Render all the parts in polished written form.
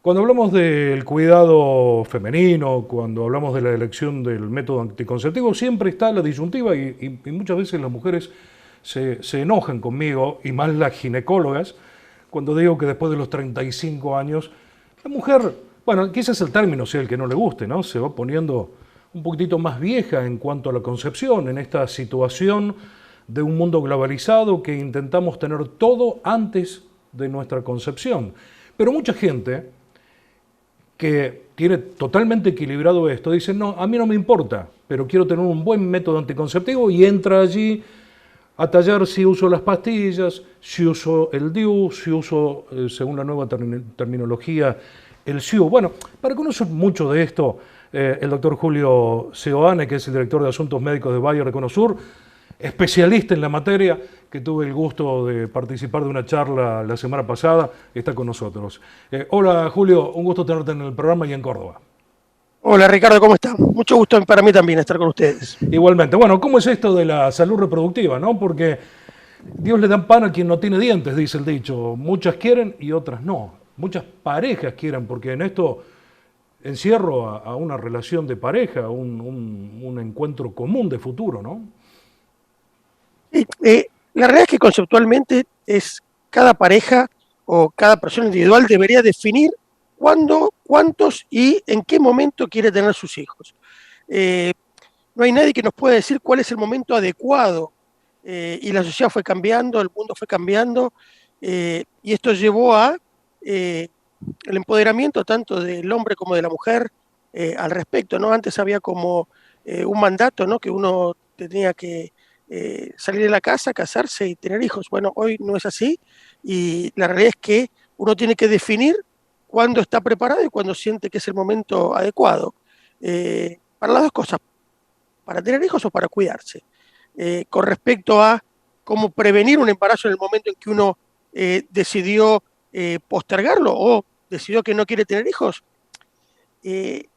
Cuando hablamos del cuidado femenino, cuando hablamos de la elección del método anticonceptivo, siempre está la disyuntiva y muchas veces las mujeres se enojan conmigo, y más las ginecólogas, cuando digo que después de los 35 años, la mujer, bueno, quizás el término sea el que no le guste, ¿no? Se va poniendo un poquitito más vieja en cuanto a la concepción, en esta situación de un mundo globalizado que intentamos tener todo antes de nuestra concepción. Pero mucha gente que tiene totalmente equilibrado esto, dice, no, a mí no me importa, pero quiero tener un buen método anticonceptivo y entra allí a tallar si uso las pastillas, si uso el DIU, si uso, según la nueva terminología, el SIU. Bueno, para conocer mucho de esto, el doctor Julio Seoane, que es el director de Asuntos Médicos de Bayer Econosur, especialista en la materia, que tuve el gusto de participar de una charla la semana pasada, está con nosotros. Hola Julio, un gusto tenerte en el programa y en Córdoba. Hola Ricardo, ¿cómo está? Mucho gusto para mí también estar con ustedes. Igualmente, bueno, ¿cómo es esto de la salud reproductiva, no? Porque Dios le da pan a quien no tiene dientes, dice el dicho. Muchas quieren y otras no. Muchas parejas quieren, porque en esto encierro a una relación de pareja, un encuentro común de futuro, ¿no? Y, la realidad es que conceptualmente es cada pareja o cada persona individual debería definir cuándo, cuántos y en qué momento quiere tener sus hijos. Eh, no hay nadie que nos pueda decir cuál es el momento adecuado, y la sociedad fue cambiando, el mundo fue cambiando, y esto llevó a el empoderamiento tanto del hombre como de la mujer al respecto, ¿no? Antes había como un mandato, ¿no? Que uno tenía que salir de la casa, casarse y tener hijos. Bueno, hoy no es así, y la realidad es que uno tiene que definir cuándo está preparado y cuándo siente que es el momento adecuado. Para las dos cosas, para tener hijos o para cuidarse. Con respecto a cómo prevenir un embarazo en el momento en que uno decidió postergarlo o decidió que no quiere tener hijos,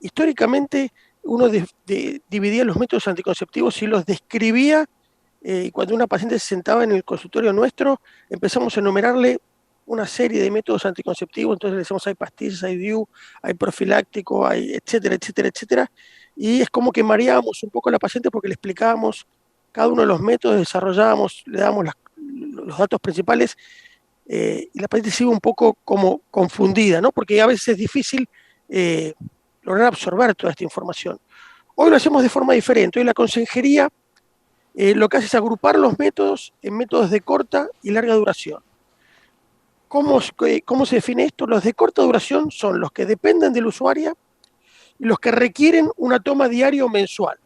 históricamente uno dividía los métodos anticonceptivos y los describía, y cuando una paciente se sentaba en el consultorio nuestro, empezamos a enumerarle una serie de métodos anticonceptivos. Entonces le decimos, hay pastillas, hay DIU, hay profiláctico, hay etcétera, etcétera, etcétera, y es como que mareábamos un poco a la paciente porque le explicábamos cada uno de los métodos, desarrollábamos, le damos los datos principales, y la paciente sigue un poco como confundida, ¿no? Porque a veces es difícil eh, lograr absorber toda esta información. Hoy lo hacemos de forma diferente. Hoy la consejería lo que hace es agrupar los métodos en métodos de corta y larga duración. ¿Cómo se define esto? Los de corta duración son los que dependen del usuario y los que requieren una toma diaria o mensual.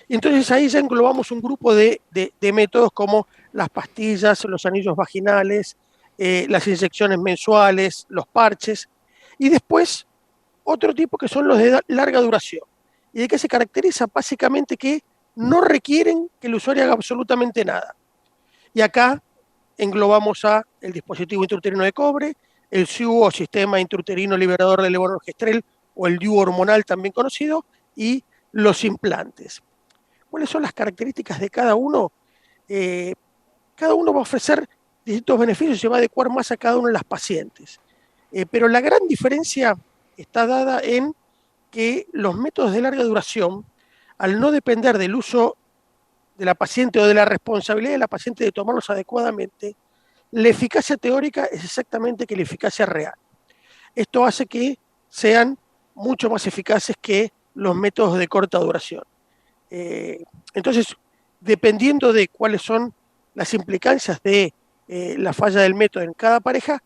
Y entonces ahí ya englobamos un grupo de métodos como las pastillas, los anillos vaginales, las inyecciones mensuales, los parches, y después otro tipo que son los de larga duración. ¿Y de qué se caracteriza? Básicamente que no requieren que el usuario haga absolutamente nada. Y acá englobamos a el dispositivo intrauterino de cobre, el SIU o sistema intrauterino liberador de levonorgestrel o el DIU hormonal también conocido, y los implantes. ¿Cuáles son las características de cada uno? Eh, Cada uno va a ofrecer distintos beneficios y se va a adecuar más a cada una de las pacientes. Pero la gran diferencia está dada en que los métodos de larga duración, al no depender del uso de la paciente o de la responsabilidad de la paciente de tomarlos adecuadamente, la eficacia teórica es exactamente que la eficacia real. Esto hace que sean mucho más eficaces que los métodos de corta duración. Entonces, dependiendo de cuáles son las implicancias de la falla del método en cada pareja,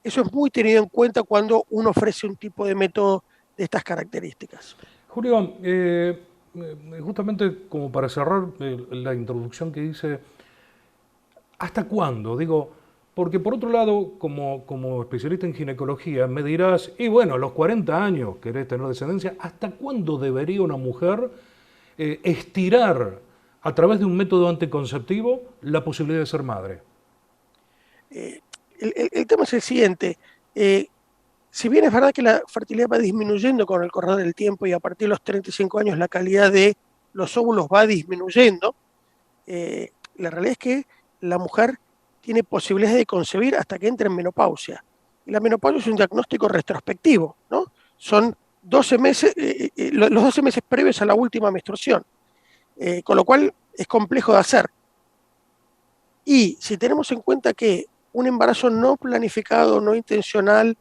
eso es muy tenido en cuenta cuando uno ofrece un tipo de método de estas características. Julio, justamente como para cerrar la introducción que dice, ¿hasta cuándo? Digo, porque por otro lado, como especialista en ginecología, me dirás, y bueno, a los 40 años querés tener descendencia, ¿hasta cuándo debería una mujer estirar a través de un método anticonceptivo la posibilidad de ser madre? Eh, el tema es el siguiente. eh, si bien es verdad que la fertilidad va disminuyendo con el correr del tiempo y a partir de los 35 años la calidad de los óvulos va disminuyendo, la realidad es que la mujer tiene posibilidades de concebir hasta que entre en menopausia. y la menopausia es un diagnóstico retrospectivo, ¿no? Son 12 meses, los 12 meses previos a la última menstruación, con lo cual es complejo de hacer. Y si tenemos en cuenta que un embarazo no planificado, no intencional,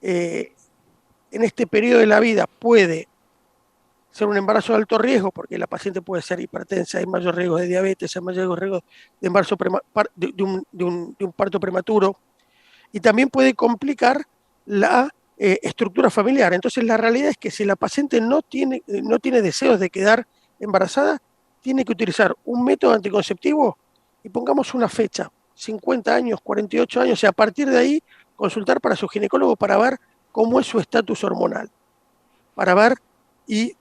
en este periodo de la vida puede ser un embarazo de alto riesgo, porque la paciente puede ser hipertensa, hay mayor riesgo de diabetes, hay mayor riesgo de embarazo de un parto prematuro, y también puede complicar la estructura familiar. Entonces la realidad es que si la paciente no tiene deseos de quedar embarazada, tiene que utilizar un método anticonceptivo y pongamos una fecha, 50 años, 48 años, y a partir de ahí consultar para su ginecólogo para ver cómo es su estatus hormonal, para ver y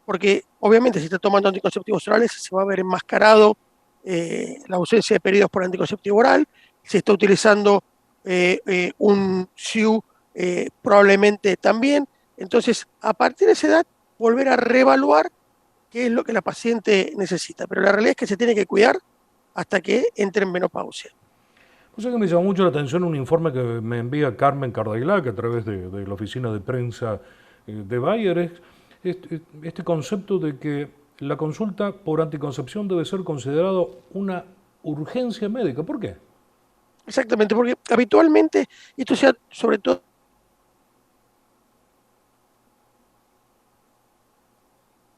porque obviamente si está tomando anticonceptivos orales se va a ver enmascarado la ausencia de periodos por anticonceptivo oral, si está utilizando un SIU probablemente también. Entonces, a partir de esa edad, volver a reevaluar qué es lo que la paciente necesita. Pero la realidad es que se tiene que cuidar hasta que entre en menopausia. O sea que me llamó mucho la atención un informe que me envía Carmen Cardailac a través de la oficina de prensa de Bayer, es este concepto de que la consulta por anticoncepción debe ser considerado una urgencia médica. ¿Por qué? Exactamente, porque habitualmente, esto sea sobre todo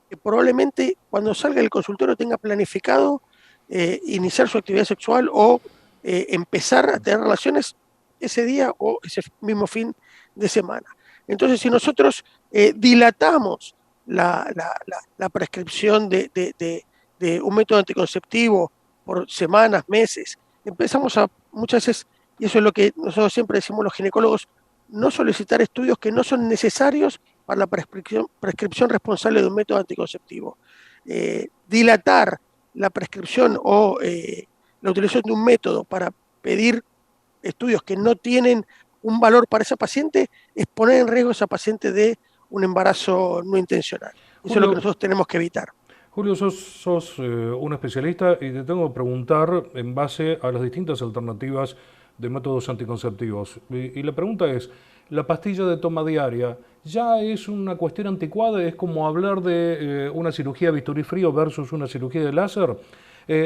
que probablemente cuando salga del consultorio tenga planificado iniciar su actividad sexual o empezar a tener relaciones ese día o ese mismo fin de semana. Entonces, si nosotros dilatamos la prescripción de un método anticonceptivo por semanas, meses, empezamos a muchas veces, y eso es lo que nosotros siempre decimos los ginecólogos, no solicitar estudios que no son necesarios para la prescripción responsable de un método anticonceptivo. Dilatar la prescripción o la utilización de un método para pedir estudios que no tienen un valor para esa paciente es poner en riesgo a esa paciente de un embarazo no intencional. Eso es lo que Julio, nosotros tenemos que evitar. Julio, sos un especialista y te tengo que preguntar en base a las distintas alternativas de métodos anticonceptivos. Y la pregunta es, ¿la pastilla de toma diaria ya es una cuestión anticuada? ¿Es como hablar de una cirugía bisturí frío versus una cirugía de láser?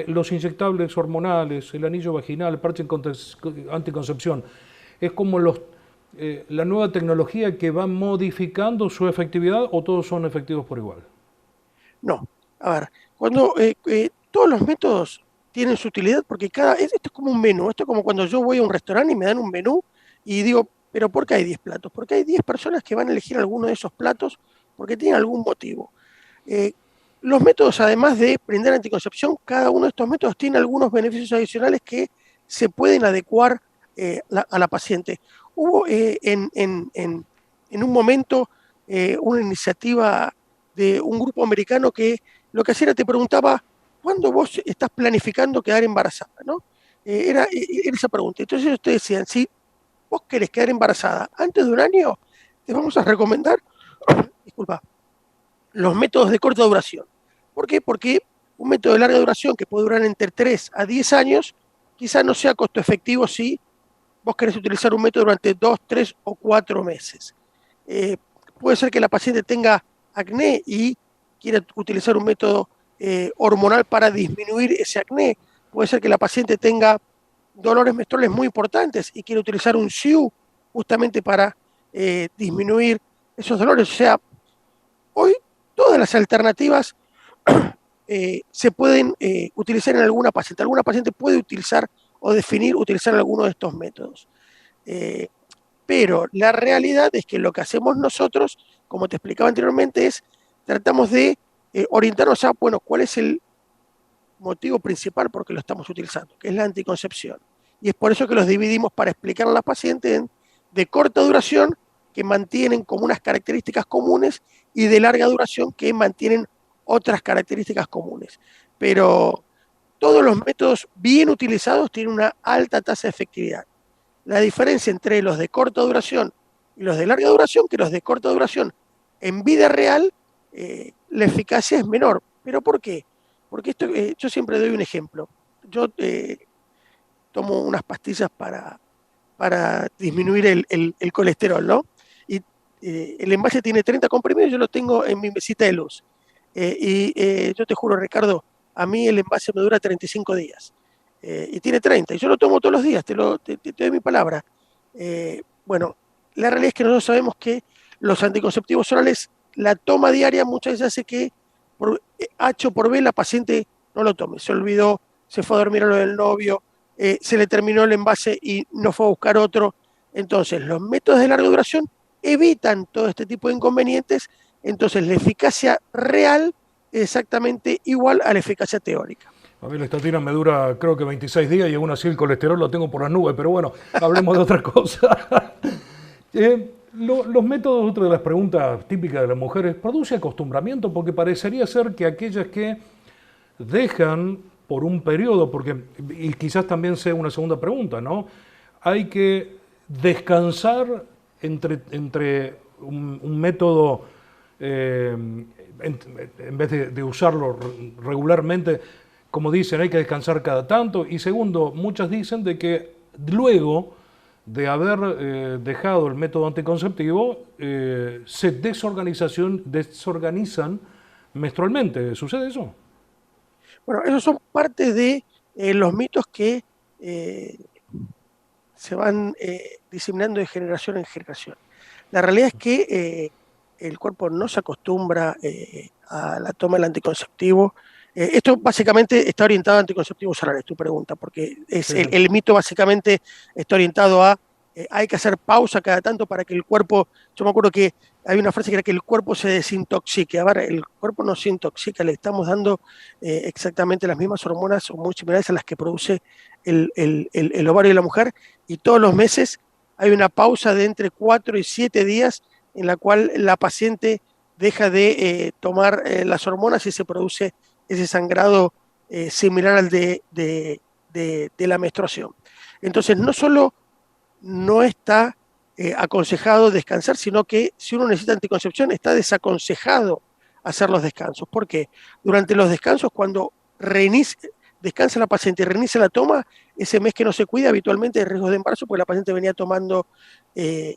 Los inyectables hormonales, el anillo vaginal, el parche anticoncepción, ¿es como la nueva tecnología que va modificando su efectividad o todos son efectivos por igual? No, a ver, cuando todos los métodos tienen su utilidad porque esto es como un menú, esto es como cuando yo voy a un restaurante y me dan un menú y digo, pero ¿por qué hay 10 platos? Porque hay 10 personas que van a elegir alguno de esos platos porque tienen algún motivo. Eh, los métodos, además de brindar anticoncepción, cada uno de estos métodos tiene algunos beneficios adicionales que se pueden adecuar a la paciente. Hubo en un momento una iniciativa de un grupo americano que lo que hacía era te preguntaba, ¿cuándo vos estás planificando quedar embarazada? ¿No? Era esa pregunta. Entonces ellos te decían, si vos querés quedar embarazada antes de un año, te vamos a recomendar, disculpa, los métodos de corta duración. ¿Por qué? Porque un método de larga duración que puede durar entre 3 a 10 años, quizás no sea costo efectivo si vos querés utilizar un método durante 2, 3 o 4 meses. Eh, puede ser que la paciente tenga acné y quiera utilizar un método hormonal para disminuir ese acné. Puede ser que la paciente tenga dolores menstruales muy importantes y quiera utilizar un SIU justamente para disminuir esos dolores. O sea, hoy todas las alternativas se pueden utilizar en alguna paciente. Alguna paciente puede utilizar o definir utilizar alguno de estos métodos. Eh, pero la realidad es que lo que hacemos nosotros, como te explicaba anteriormente, es tratamos de orientarnos a, bueno, cuál es el motivo principal por qué lo estamos utilizando, que es la anticoncepción. Y es por eso que los dividimos para explicar a la paciente de corta duración, que mantienen como unas características comunes, y de larga duración, que mantienen otras características comunes. Pero todos los métodos bien utilizados tienen una alta tasa de efectividad. La diferencia entre los de corta duración y los de larga duración, que los de corta duración en vida real, la eficacia es menor. ¿Pero por qué? Porque yo siempre doy un ejemplo. Yo tomo unas pastillas para disminuir el colesterol, ¿no? Y el envase tiene 30 comprimidos, yo lo tengo en mi mesita de luz. Yo te juro, Ricardo, a mí el envase me dura 35 días. Y tiene 30, y yo lo tomo todos los días, te doy mi palabra. Bueno, la realidad es que nosotros sabemos que los anticonceptivos orales, la toma diaria muchas veces hace que por H o por B la paciente no lo tome. Se olvidó, se fue a dormir a lo del novio, se le terminó el envase y no fue a buscar otro. Entonces, los métodos de larga duración evitan todo este tipo de inconvenientes, entonces la eficacia real es exactamente igual a la eficacia teórica. A mí la estatina me dura creo que 26 días y aún así el colesterol lo tengo por las nubes, pero bueno, hablemos de otra cosa. Los métodos, otra de las preguntas típicas de las mujeres, ¿produce acostumbramiento? Porque parecería ser que aquellas que dejan por un periodo, porque, y quizás también sea una segunda pregunta, ¿no? Hay que descansar entre un método, en vez de usarlo regularmente, como dicen, hay que descansar cada tanto. Y segundo, muchas dicen de que luego de haber dejado el método anticonceptivo, se desorganizan menstrualmente. ¿Sucede eso? Bueno, esos son parte de los mitos que eh, se van diseminando de generación en generación. La realidad es que el cuerpo no se acostumbra a la toma del anticonceptivo. Esto básicamente está orientado a anticonceptivos orales, tu pregunta, porque es Sí, sí. el mito básicamente está orientado a hay que hacer pausa cada tanto para que el cuerpo, yo me acuerdo que hay una frase que era que el cuerpo se desintoxique. A ver, el cuerpo no se intoxica, le estamos dando exactamente las mismas hormonas o muy similares a las que produce el ovario de la mujer, y todos los meses hay una pausa de entre 4 y 7 días en la cual la paciente deja de tomar las hormonas y se produce ese sangrado similar al de la menstruación. Entonces, no solo no está aconsejado descansar, sino que si uno necesita anticoncepción, está desaconsejado hacer los descansos. ¿Por qué? Durante los descansos, cuando descansa la paciente y reinicia la toma, ese mes que no se cuida habitualmente hay riesgo de embarazo porque la paciente venía tomando eh,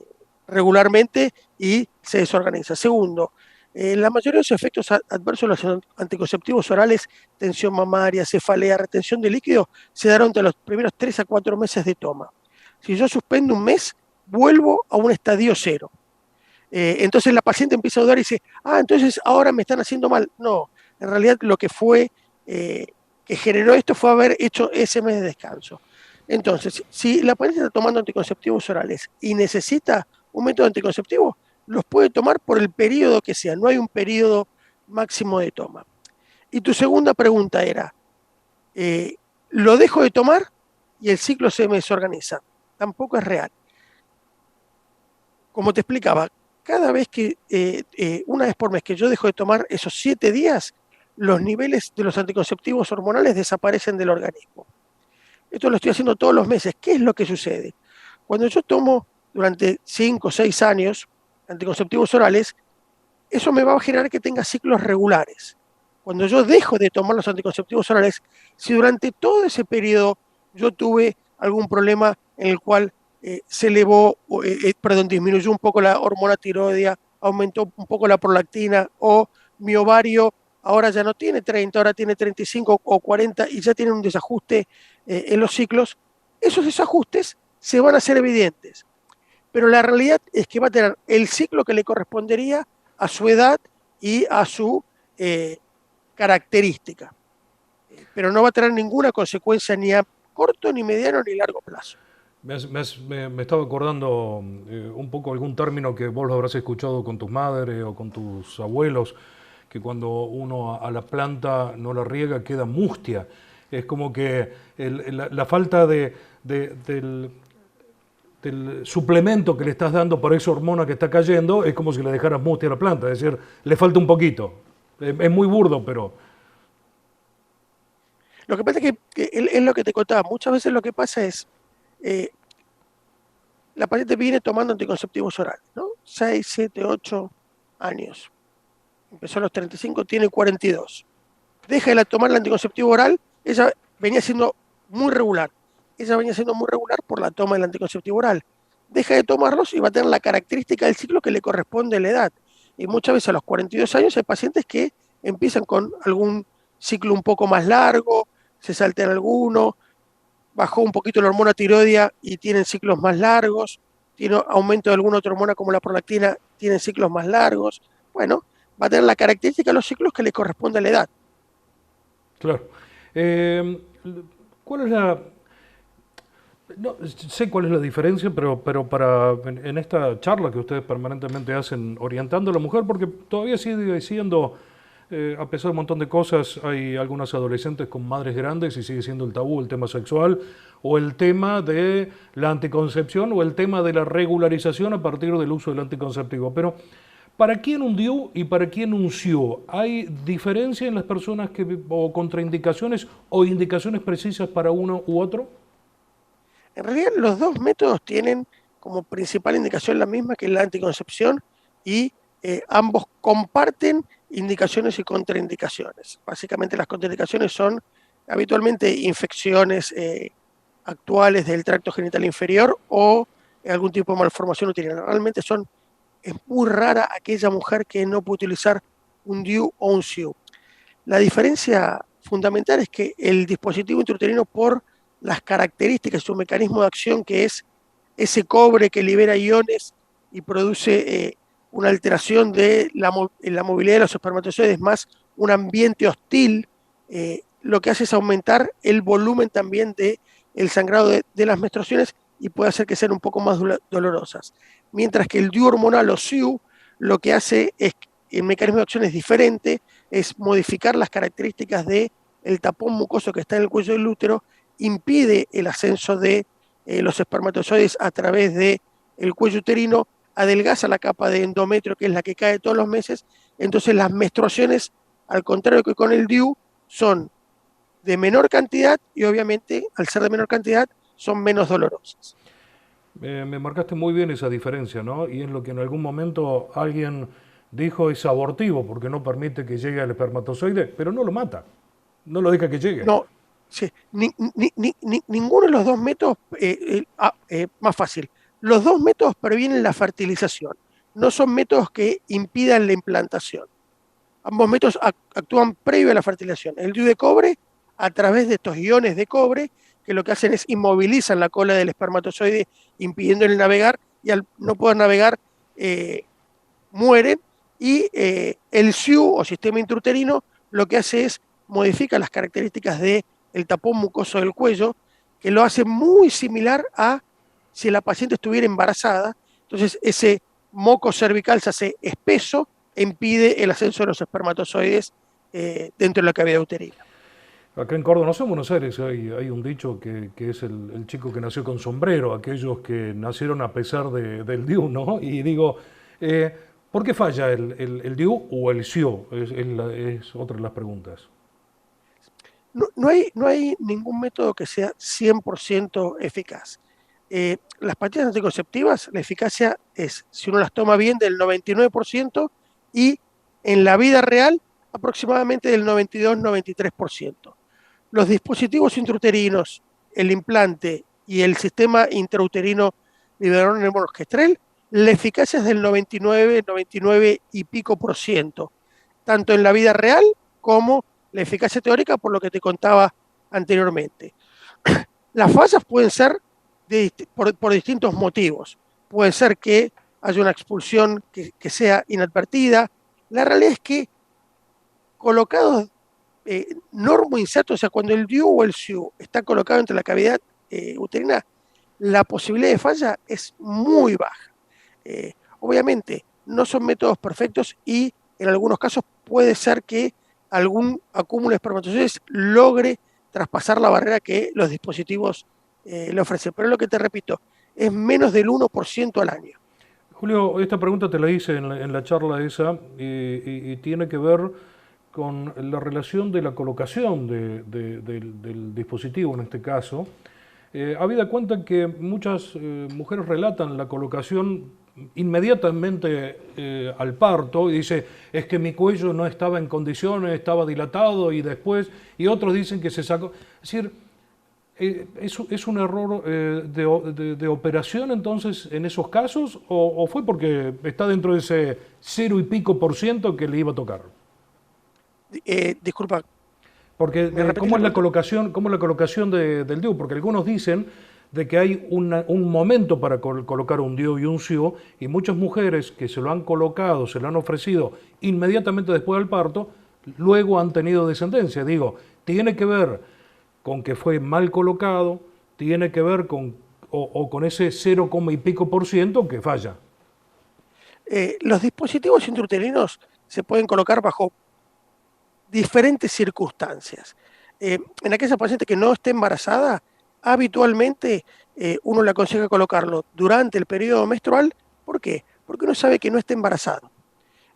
regularmente y se desorganiza. Segundo, la mayoría de los efectos adversos de los anticonceptivos orales, tensión mamaria, cefalea, retención de líquido, se darán entre los primeros 3 a 4 meses de toma. Si yo suspendo un mes, vuelvo a un estadio cero. Entonces la paciente empieza a dudar y dice, entonces ahora me están haciendo mal. No, en realidad lo que fue, que generó esto fue haber hecho ese mes de descanso. Entonces, si la paciente está tomando anticonceptivos orales y necesita un método anticonceptivo, los puede tomar por el periodo que sea, no hay un periodo máximo de toma. Y tu segunda pregunta era, ¿lo dejo de tomar y el ciclo se me desorganiza? Tampoco es real. Como te explicaba, cada vez que, una vez por mes que yo dejo de tomar esos 7 días, los niveles de los anticonceptivos hormonales desaparecen del organismo. Esto lo estoy haciendo todos los meses. ¿Qué es lo que sucede? Cuando yo tomo durante 5 o 6 años anticonceptivos orales, eso me va a generar que tenga ciclos regulares. Cuando yo dejo de tomar los anticonceptivos orales, si durante todo ese periodo yo tuve algún problema en el cual se elevó, disminuyó un poco la hormona tiroidea, aumentó un poco la prolactina, o mi ovario ahora ya no tiene 30, ahora tiene 35 o 40 y ya tiene un desajuste en los ciclos, esos desajustes se van a hacer evidentes. Pero la realidad es que va a tener el ciclo que le correspondería a su edad y a su eh, característica, pero no va a tener ninguna consecuencia ni a corto, ni mediano, ni largo plazo. Me estaba acordando un poco algún término que vos lo habrás escuchado con tus madres o con tus abuelos, que cuando uno a la planta no la riega queda mustia. Es como que la falta del suplemento que le estás dando por esa hormona que está cayendo es como si le dejaras mustia a la planta, es decir, le falta un poquito. Es muy burdo, pero Lo que pasa es que es lo que te contaba, muchas veces lo que pasa es, eh, la paciente viene tomando anticonceptivos orales, ¿no? 6, 7, 8 años. Empezó a los 35, tiene 42. Deja de tomar el anticonceptivo oral, ella venía siendo muy regular. ella venía siendo muy regular por la toma del anticonceptivo oral. Deja de tomarlos y va a tener la característica del ciclo que le corresponde a la edad. Y muchas veces a los 42 años hay pacientes que empiezan con algún ciclo un poco más largo, se saltean alguno, bajó un poquito la hormona tiroidea y tienen ciclos más largos, tiene aumento de alguna otra hormona como la prolactina, tienen ciclos más largos. Bueno, va a tener la característica de los ciclos que le corresponde a la edad. Claro. Eh, ¿Cuál es la...? No, sé cuál es la diferencia, pero en esta charla que ustedes permanentemente hacen orientando a la mujer, porque todavía sigue siendo, a pesar de un montón de cosas, hay algunas adolescentes con madres grandes y sigue siendo el tabú el tema sexual, o el tema de la anticoncepción, o el tema de la regularización a partir del uso del anticonceptivo. Pero, ¿para quién un DIU y para quién un SIU? ¿Hay diferencia en las personas o contraindicaciones o indicaciones precisas para uno u otro? En realidad, los dos métodos tienen como principal indicación la misma, que es la anticoncepción, y ambos comparten indicaciones y contraindicaciones. Básicamente las contraindicaciones son habitualmente infecciones actuales del tracto genital inferior o algún tipo de malformación uterina. Realmente es muy rara aquella mujer que no puede utilizar un DIU o un SIU. La diferencia fundamental es que el dispositivo intrauterino, por las características, su mecanismo de acción, que es ese cobre que libera iones y produce una alteración de la movilidad de los espermatozoides, más un ambiente hostil, lo que hace es aumentar el volumen también del sangrado de las menstruaciones y puede hacer que sean un poco más dolorosas. Mientras que el DIU hormonal o SIU lo que hace es, el mecanismo de acción es diferente, es modificar las características del tapón mucoso que está en el cuello del útero, impide el ascenso de los espermatozoides a través del cuello uterino, adelgaza la capa de endometrio, que es la que cae todos los meses. Entonces las menstruaciones, al contrario que con el DIU, son de menor cantidad y obviamente al ser de menor cantidad son menos dolorosas. Me marcaste muy bien esa diferencia, ¿no? Y es lo que en algún momento alguien dijo es abortivo porque no permite que llegue al espermatozoide, pero no lo mata, no lo deja que llegue. No, sí, ninguno de los dos métodos, más fácil, los dos métodos previenen la fertilización, no son métodos que impidan la implantación. Ambos métodos actúan previo a la fertilización. El DIU de cobre, a través de estos iones de cobre, que lo que hacen es inmovilizan la cola del espermatozoide, impidiéndole navegar, y al no poder navegar, mueren. Y el SIU o sistema intrauterino lo que hace es modifica las características del tapón mucoso del cuello, que lo hace muy similar a si la paciente estuviera embarazada. Entonces ese moco cervical se hace espeso e impide el ascenso de los espermatozoides dentro de la cavidad uterina. Acá en Córdoba, no sé, en Buenos Aires hay un dicho que es el chico que nació con sombrero, aquellos que nacieron a pesar del DIU, ¿no? Y digo, ¿por qué falla el DIU o el SIO? Es otra de las preguntas. No hay ningún método que sea 100% eficaz. Las pastillas anticonceptivas, la eficacia es, si uno las toma bien, del 99% y en la vida real aproximadamente del 92-93%. Los dispositivos intrauterinos, el implante y el sistema intrauterino liberador de monogestrel, la eficacia es del 99, 99 y pico por ciento, tanto en la vida real como la eficacia teórica, por lo que te contaba anteriormente. Las fallas pueden ser por distintos motivos. Puede ser que haya una expulsión que sea inadvertida. La realidad es que colocados normoinserto, o sea, cuando el DIU o el SIU está colocado entre la cavidad uterina, la posibilidad de falla es muy baja. Obviamente, no son métodos perfectos y en algunos casos puede ser que algún acúmulo de espermatozoides logre traspasar la barrera que los dispositivos le ofrecen. Pero es lo que te repito, es menos del 1% al año. Julio, esta pregunta te la hice en la charla esa y tiene que ver con la relación de la colocación del dispositivo en este caso. Habida cuenta que muchas mujeres relatan la colocación inmediatamente al parto y dice, es que mi cuello no estaba en condiciones, estaba dilatado y después, y otros dicen que se sacó. Es decir, ¿Es un error de operación entonces en esos casos o fue porque está dentro de ese 0 y pico % que le iba a tocar? Disculpa, Porque, ¿me repetís ¿cómo la es la pregunta? colocación, cómo es la colocación del DIU? Porque algunos dicen de que hay un momento para colocar un DIU y un SIU, y muchas mujeres que se lo han colocado, se lo han ofrecido inmediatamente después del parto, luego han tenido descendencia. Digo, tiene que ver con que fue mal colocado, tiene que ver con, o con ese 0, y pico % que falla. Los dispositivos intrauterinos se pueden colocar bajo diferentes circunstancias. En aquella paciente que no esté embarazada, habitualmente uno le aconseja colocarlo durante el periodo menstrual. ¿Por qué? Porque uno sabe que no está embarazado.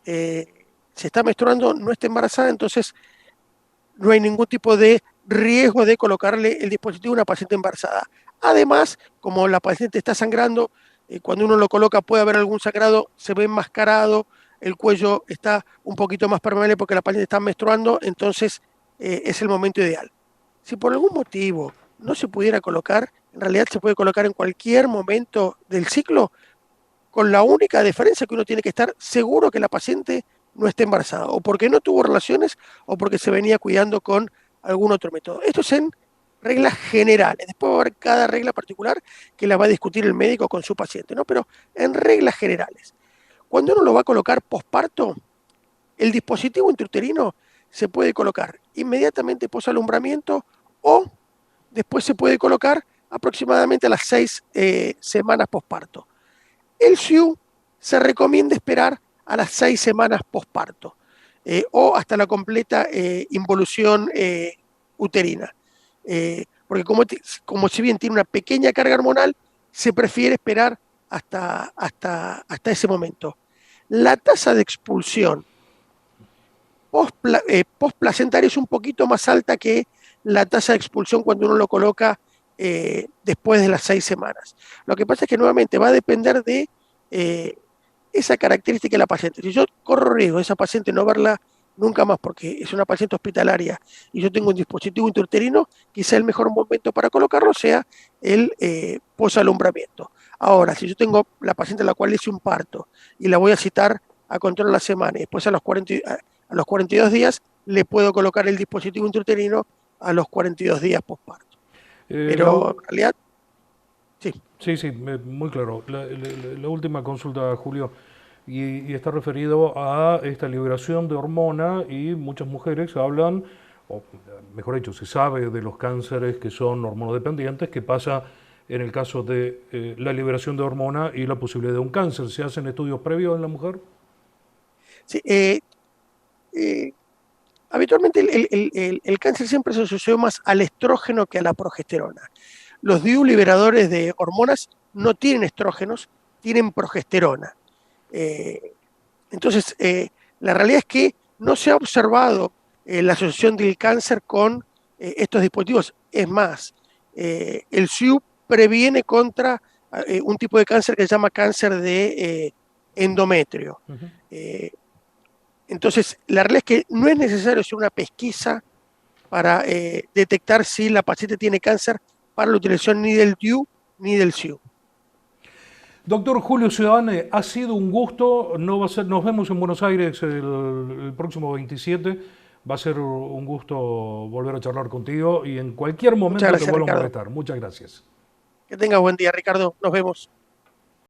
Si está menstruando, no está embarazada, entonces no hay ningún tipo de riesgo de colocarle el dispositivo a una paciente embarazada. Además, como la paciente está sangrando, cuando uno lo coloca puede haber algún sangrado, se ve enmascarado, el cuello está un poquito más permeable porque la paciente está menstruando, entonces es el momento ideal. Si por algún motivo no se pudiera colocar, en realidad se puede colocar en cualquier momento del ciclo, con la única diferencia que uno tiene que estar seguro que la paciente no esté embarazada, o porque no tuvo relaciones, o porque se venía cuidando con algún otro método. Esto es en reglas generales. Después va a haber cada regla particular que la va a discutir el médico con su paciente, ¿no? Pero en reglas generales. Cuando uno lo va a colocar posparto, el dispositivo intrauterino se puede colocar inmediatamente posalumbramiento o después se puede colocar aproximadamente a las 6 semanas posparto. El SIU se recomienda esperar a las 6 semanas posparto o hasta la completa involución uterina. Porque como si bien tiene una pequeña carga hormonal, se prefiere esperar hasta ese momento. La tasa de expulsión postplacentaria es un poquito más alta que la tasa de expulsión cuando uno lo coloca después de las 6 semanas. Lo que pasa es que nuevamente va a depender de eh, esa característica de la paciente. Si yo corro riesgo de esa paciente no verla nunca más porque es una paciente hospitalaria y yo tengo un dispositivo intrauterino, quizá el mejor momento para colocarlo sea el posalumbramiento. Ahora, si yo tengo la paciente a la cual le hice un parto y la voy a citar a control a la semana y después a los 42 días le puedo colocar el dispositivo intrauterino a los 42 días posparto. La, Pero en realidad, sí. Sí, sí, muy claro. La última consulta, Julio, y está referido a esta liberación de hormona y muchas mujeres hablan, o mejor dicho, se sabe de los cánceres que son hormonodependientes, que pasa en el caso de la liberación de hormona y la posibilidad de un cáncer. ¿Se hacen estudios previos en la mujer? Sí, eh, habitualmente el cáncer siempre se asoció más al estrógeno que a la progesterona. Los DIU liberadores de hormonas no tienen estrógenos, tienen progesterona. Eh, entonces, la realidad es que no se ha observado la asociación del cáncer con estos dispositivos. Es más, el SIU previene contra un tipo de cáncer que se llama cáncer de endometrio. Ujú. Eh, entonces, la realidad es que no es necesario hacer una pesquisa para detectar si la paciente tiene cáncer para la utilización ni del DIU ni del SIU. Doctor Julio Ciudadane, ha sido un gusto. No va a ser, nos vemos en Buenos Aires el próximo 27. Va a ser un gusto volver a charlar contigo y en cualquier Muchas momento te gracias, vuelvo a Ricardo. molestar. Muchas gracias. Que tenga buen día, Ricardo. Nos vemos.